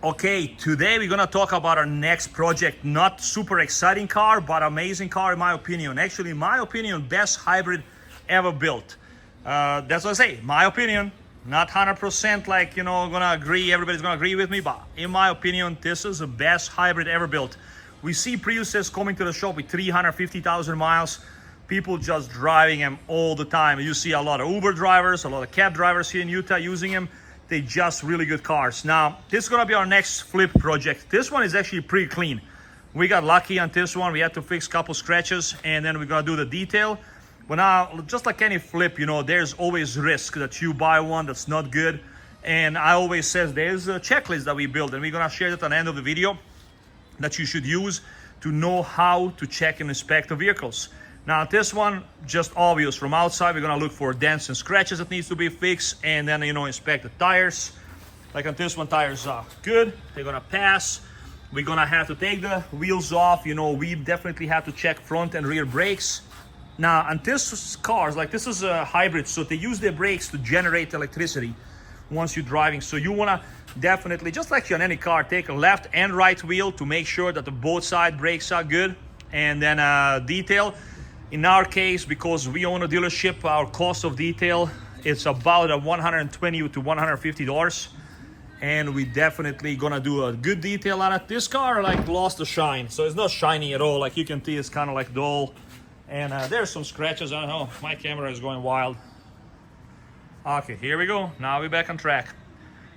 Okay, today we're gonna talk about our next project. Not super exciting car, but amazing car in my opinion. Actually, in my opinion, best hybrid ever built. That's what I say, my opinion. Not 100% like, gonna agree, everybody's gonna agree with me, but in my opinion, this is the best hybrid ever built. We see Priuses coming to the shop with 350,000 miles. People just driving them all the time. You see a lot of Uber drivers, a lot of cab drivers here in Utah using them. They just really good cars. Now, this is gonna be our next flip project. This one is actually pretty clean. We got lucky on this one. We had to fix a couple scratches and then we're gonna do the detail. But now, just like any flip, there's always risk that you buy one that's not good. And I always says there's a checklist that we build and we're gonna share that at the end of the video that you should use to know how to check and inspect the vehicles. Now this one, just obvious from outside, we're gonna look for dents and scratches that needs to be fixed and then, inspect the tires. Like on this one, tires are good, they're gonna pass. We're gonna have to take the wheels off. We definitely have to check front and rear brakes. Now on this cars, like this is a hybrid, so they use their brakes to generate electricity once you're driving. So you wanna definitely, just like on any car, take a left and right wheel to make sure that the both side brakes are good. And then detail. In our case, because we own a dealership, our cost of detail is about $120 to $150. And we definitely gonna do a good detail on it. This car like lost the shine, so it's not shiny at all. Like you can see, it's kind of like dull. And there's some scratches. I don't know, my camera is going wild. Okay, here we go. Now we're back on track.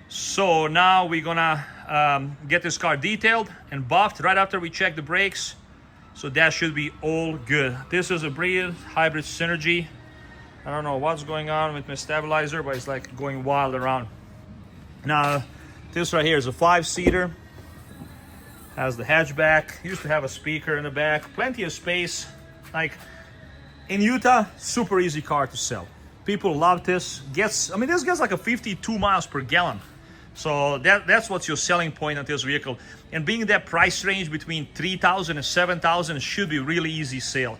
So now we're gonna get this car detailed and buffed right after we check the brakes. So that should be all good. This is a Breed Hybrid Synergy. I don't know what's going on with my stabilizer, but it's like going wild around. Now, this right here is a 5-seater. Has the hatchback. Used to have a speaker in the back. Plenty of space. Like, in Utah, super easy car to sell. People love this. This gets like a 52 miles per gallon. So that's what's your selling point on this vehicle. And being that price range between $3,000 and $7,000 should be really easy sale.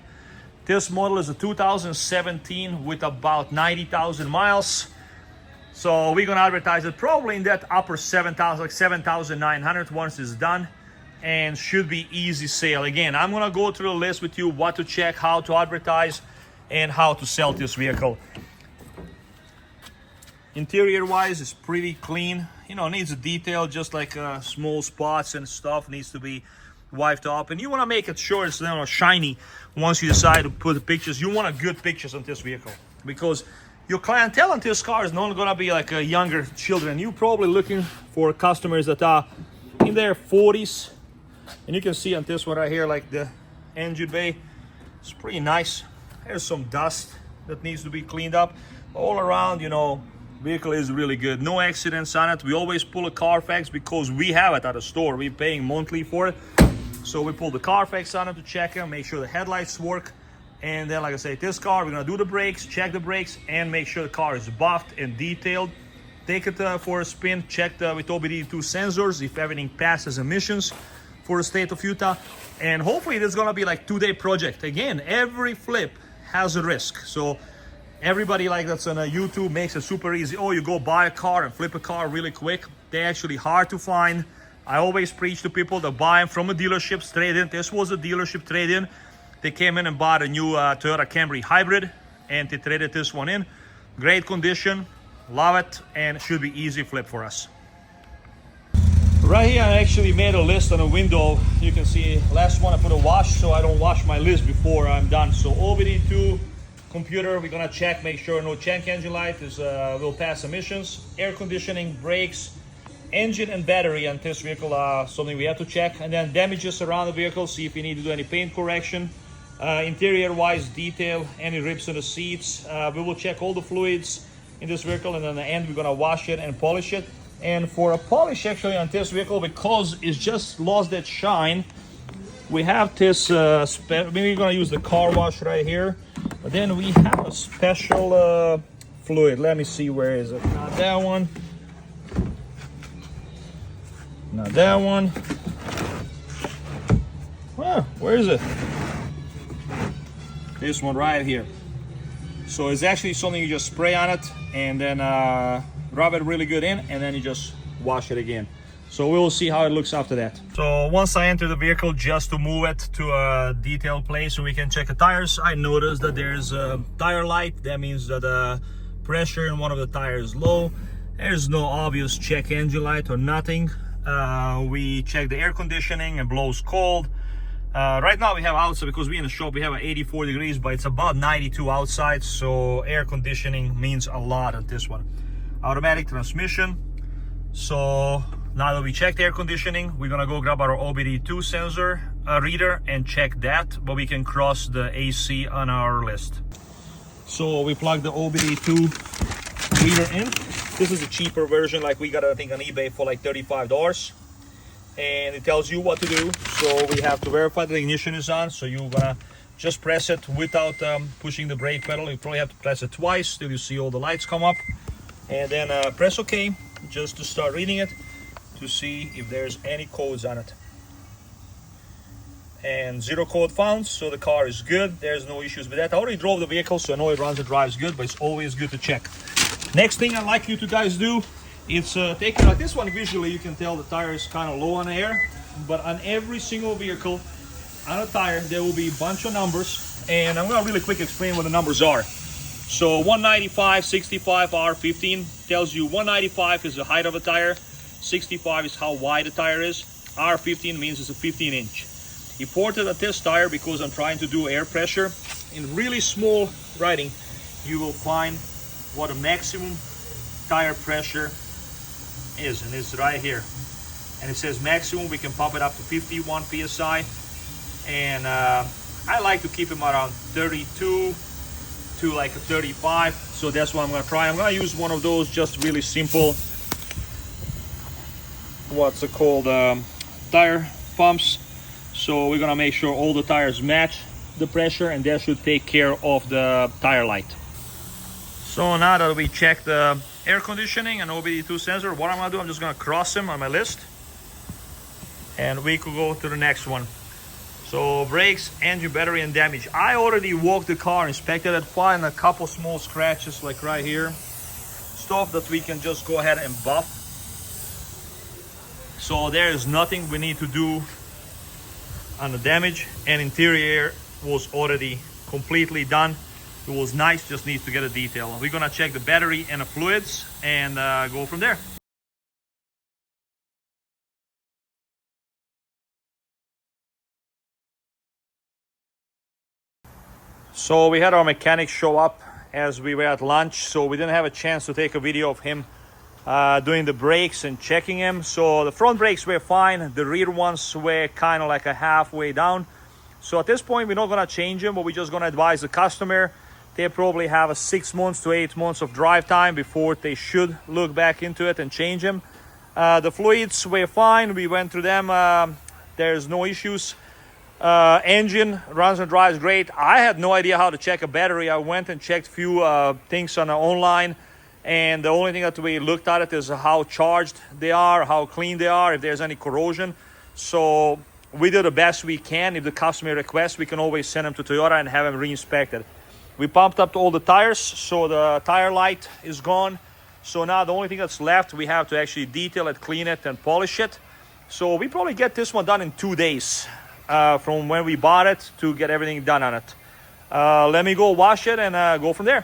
This model is a 2017 with about 90,000 miles. So we're gonna advertise it probably in that upper 7,000, like 7,900 once it's done. And should be easy sale. Again, I'm gonna go through the list with you, what to check, how to advertise, and how to sell this vehicle. Interior wise, it's pretty clean. Needs a detail, just like small spots and stuff needs to be wiped up. And you want to make it sure it's shiny once you decide to put the pictures. You want good pictures on this vehicle because your clientele on this car is not going to be like younger children. You're probably looking for customers that are in their 40s. And you can see on this one right here, like the engine bay, it's pretty nice. There's some dust that needs to be cleaned up. All around, vehicle is really good. No accidents on it. We always pull a Carfax because we have it at the store. We're paying monthly for it. So we pull the Carfax on it to check it, make sure the headlights work. And then, like I say, this car, we're gonna do the brakes, check the brakes, and make sure the car is buffed and detailed. Take it for a spin, check with OBD2 sensors if everything passes emissions for the state of Utah. And hopefully this is gonna be like 2-day project. Again, every flip has a risk. So everybody like that's on YouTube makes it super easy. Oh, you go buy a car and flip a car really quick. They're actually hard to find. I always preach to people to buy them from a dealership trade-in. This was a dealership trade-in. They came in and bought a new Toyota Camry Hybrid and they traded this one in. Great condition, love it, and should be easy flip for us. Right here I actually made a list on a window. You can see last one I put a wash so I don't wash my list before I'm done. So OBD2 computer, we're gonna check, make sure no check engine light will pass emissions. Air conditioning, brakes, engine and battery on this vehicle are something we have to check. And then damages around the vehicle, see if you need to do any paint correction. Interior wise, detail, any rips in the seats. We will check all the fluids in this vehicle, and in the end we're gonna wash it and polish it. And for a polish actually on this vehicle, because it's just lost that shine, we have this maybe we're gonna use the car wash right here. But then we have a special fluid. Let me see, where is it? Not that one. Not that one. Well, where is it? This one right here. So it's actually something you just spray on it and then rub it really good in, and then you just wash it again. So we'll see how it looks after that. So once I enter the vehicle, just to move it to a detailed place so we can check the tires, I noticed that there's a tire light. That means that the pressure in one of the tires is low. There's no obvious check engine light or nothing. We check the air conditioning and blows cold. Right now we have outside, because we're in the shop, we have 84 degrees, but it's about 92 outside, so air conditioning means a lot on this one. Automatic transmission. So now that we checked air conditioning, we're gonna go grab our OBD2 sensor reader and check that, but we can cross the AC on our list. So we plug the OBD2 reader in. This is a cheaper version, like we got I think on eBay for like $35. And it tells you what to do. So we have to verify the ignition is on. So you're gonna just press it without pushing the brake pedal. You probably have to press it twice till you see all the lights come up, and then press OK just to start reading it to see if there's any codes on it. And 0 code found, so the car is good. There's no issues with that. I already drove the vehicle, so I know it runs and drives good, but it's always good to check. Next thing I'd like you to guys do, it's taking out this one. Visually you can tell the tire is kind of low on air, but on every single vehicle on a tire there will be a bunch of numbers, and I'm going to really quick explain what the numbers are. So 195, 65, R15 tells you 195 is the height of a tire, 65 is how wide the tire is, R15 means it's a 15-inch. Imported at this tire because I'm trying to do air pressure. In really small writing you will find what a maximum tire pressure is, and it's right here, and it says maximum. We can pump it up to 51 psi, and I like to keep them around 32 to like a 35, so that's what I'm gonna try. I'm gonna use one of those just really simple, what's it called, tire pumps. So we're gonna make sure all the tires match the pressure, and that should take care of the tire light. So now that we checked the air conditioning and OBD2 sensor, what I'm gonna do, I'm just gonna cross them on my list, and we could go to the next one. So brakes, engine, battery, and damage. I already walked the car, inspected it, find a couple small scratches like right here, stuff that we can just go ahead and buff. So there is nothing we need to do on the damage, and interior was already completely done. It was nice, just needs to get a detail. We're gonna check the battery and the fluids and go from there. So we had our mechanic show up as we were at lunch, so we didn't have a chance to take a video of him doing the brakes and checking them. So the front brakes were fine, the rear ones were kind of like a halfway down. So at this point we're not gonna change them, but we're just gonna advise the customer they probably have a 6 months to 8 months of drive time before they should look back into it and change them. The fluids were fine, we went through them, there's no issues. Engine runs and drives great. I had no idea how to check a battery. I went and checked a few things on online, and the only thing that we looked at it is how charged they are, how clean they are, if there's any corrosion. So we did the best we can. If the customer requests, we can always send them to Toyota and have them re-inspected. We pumped up all the tires, so the tire light is gone. So now the only thing that's left, we have to actually detail it, clean it, and polish it. So we probably get this one done in 2 days from when we bought it to get everything done on it. Let me go wash it and go from there.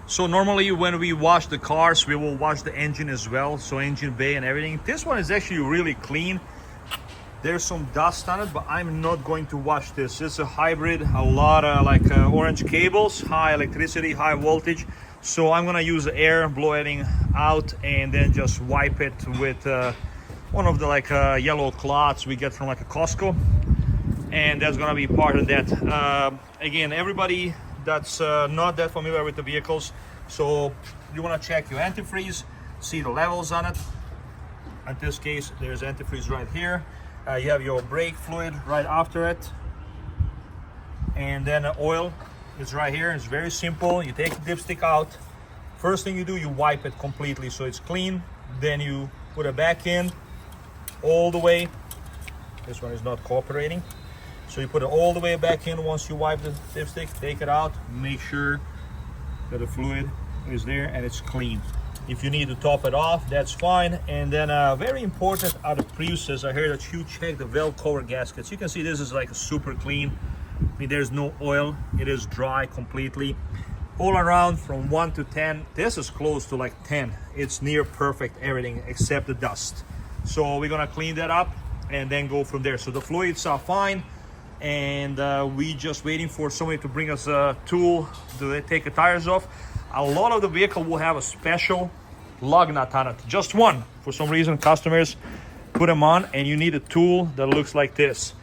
So normally when we wash the cars, we will wash the engine as well, so engine bay and everything. This one is actually really clean. There's some dust on it, but I'm not going to wash this. It's a hybrid, a lot of like orange cables, high electricity, high voltage. So I'm gonna use the air blowing out and then just wipe it with one of the like yellow cloths we get from like a Costco, and that's gonna be part of that. Again, everybody that's not that familiar with the vehicles, so you want to check your antifreeze, see the levels on it. In this case, there's antifreeze right here. You have your brake fluid right after it, and then oil is right here. It's very simple. You take the dipstick out. First thing you do, you wipe it completely so it's clean. Then you put it back in all the way. This one is not cooperating, so you put it all the way back in. Once you wipe the dipstick, take it out, make sure that the fluid is there and it's clean. If you need to top it off, that's fine. And then very important are the Priuses. I heard that you check the valve cover gaskets. You can see this is like a super clean. I mean, there's no oil, it is dry completely. All around from 1 to 10, this is close to like 10. It's near perfect, everything except the dust. So we're gonna clean that up and then go from there. So the fluids are fine, and we just waiting for somebody to bring us a tool to take the tires off. A lot of the vehicle will have a special lug nut on it, just one. For some reason, customers put them on, and you need a tool that looks like this.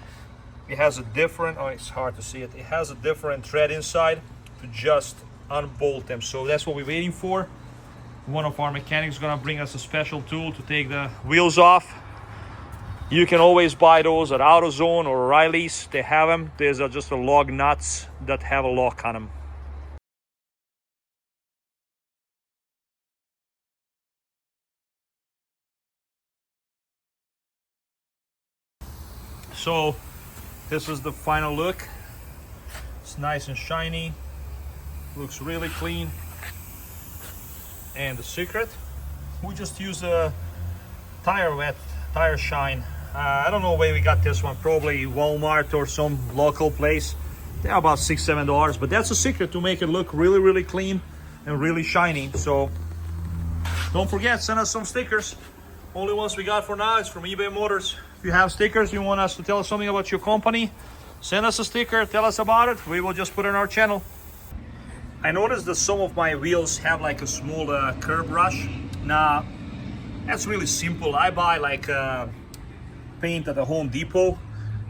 It has a different, oh, it's hard to see it. It has a different thread inside to just unbolt them. So that's what we're waiting for. One of our mechanics is gonna bring us a special tool to take the wheels off. You can always buy those at AutoZone or O'Reilly's. They have them. There's just a lug nuts that have a lock on them. So this is the final look. It's nice and shiny, looks really clean. And the secret, we just use a tire wet, tire shine. I don't know where we got this one, probably Walmart or some local place. They're about $6-7, but that's a secret to make it look really clean and really shiny. So don't forget, send us some stickers. Only ones we got for now is from eBay Motors. If you have stickers, you want us to tell us something about your company, send us a sticker, tell us about it. We will just put it on our channel. I noticed that some of my wheels have like a small curb brush. Now, that's really simple. I buy like paint at the Home Depot.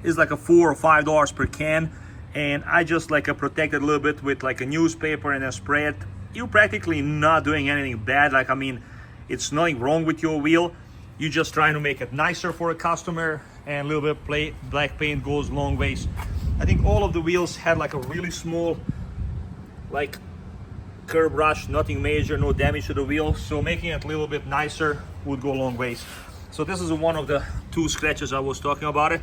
It's like a $4 or $5 per can. And I just like protect it a little bit with like a newspaper and then spray it. You're practically not doing anything bad. Like, I mean, it's nothing wrong with your wheel. You're just trying to make it nicer for a customer, and a little bit of black paint goes long ways. I think all of the wheels had like a really small like curb brush, nothing major, no damage to the wheel. So making it a little bit nicer would go a long ways. So this is one of the 2 scratches I was talking about it.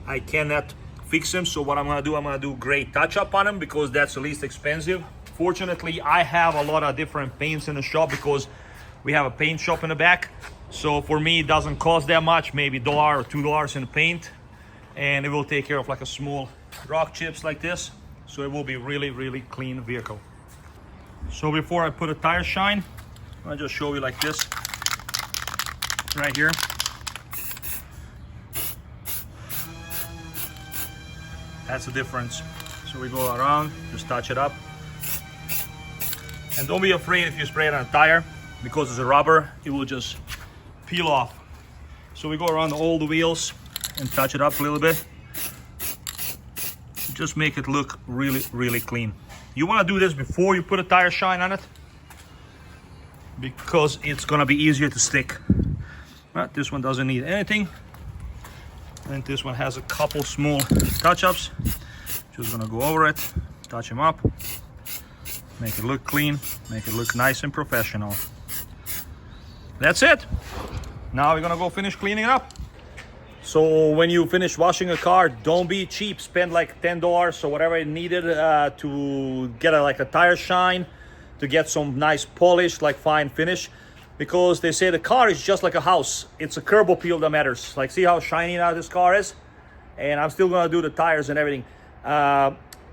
I cannot fix them, so what I'm gonna do great touch up on them because that's the least expensive. Fortunately, I have a lot of different paints in the shop because we have a paint shop in the back. So for me, it doesn't cost that much, maybe $1 or $2 in paint, and it will take care of like a small rock chips like this. So it will be really clean vehicle. So before I put a tire shine, I'll just show you like this right here. That's the difference. So we go around, just touch it up. And don't be afraid if you spray it on a tire, because it's a rubber, it will just peel off. So we go around all the wheels and touch it up a little bit. Just make it look really clean. You want to do this before you put a tire shine on it, because it's gonna be easier to stick. But this one doesn't need anything, and this one has a couple small touch-ups. Just gonna go over it, touch them up, make it look clean, make it look nice and professional. That's it. Now we're gonna go finish cleaning it up. So when you finish washing a car, don't be cheap. Spend like $10 or whatever it needed to get like a tire shine, to get some nice polish, like fine finish. Because they say the car is just like a house. It's a curb appeal that matters. Like, see how shiny now this car is? And I'm still gonna do the tires and everything.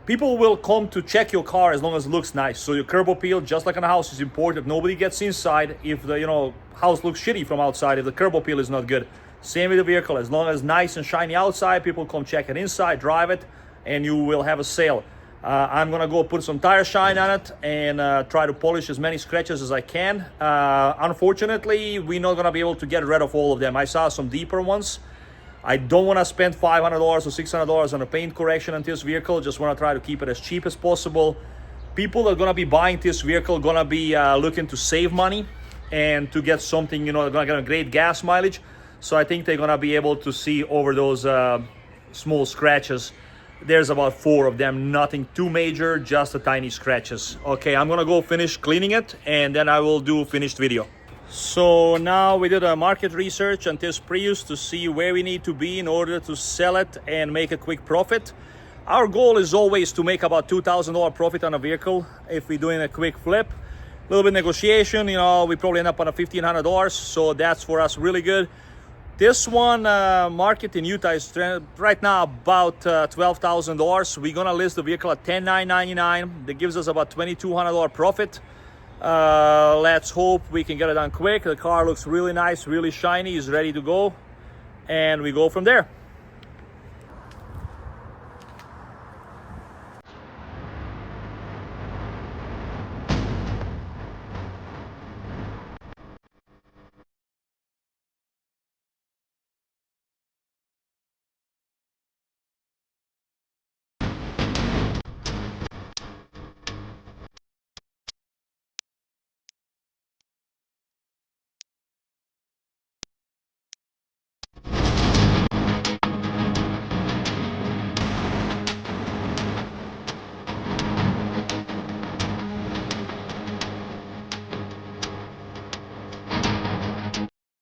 People will come to check your car as long as it looks nice. So your curb appeal, just like in a house, is important. Nobody gets inside if the house looks shitty from outside, if the curb appeal is not good. Same with the vehicle. As long as it's nice and shiny outside, people come check it inside, drive it, and you will have a sale. I'm gonna go put some tire shine on it and try to polish as many scratches as I can. Unfortunately, we're not gonna be able to get rid of all of them. I saw some deeper ones. I don't want to spend $500 or $600 on a paint correction on this vehicle. Just want to try to keep it as cheap as possible. People that are going to be buying this vehicle going to be looking to save money and to get something, they're going to get a great gas mileage. So I think they're going to be able to see over those small scratches. There's about 4 of them, nothing too major, just the tiny scratches. Okay, I'm going to go finish cleaning it, and then I will do a finished video. So now we did a market research on this Prius to see where we need to be in order to sell it and make a quick profit. Our goal is always to make about $2,000 profit on a vehicle if we're doing a quick flip. little bit negotiation, you know, we probably end up on a $1,500, so that's for us really good. This one market in Utah is right now about $12,000. We're gonna list the vehicle at $10,999. That gives us about $2,200 profit. Let's hope we can get it done quick. The car looks really nice, really shiny, is ready to go, and we go from there.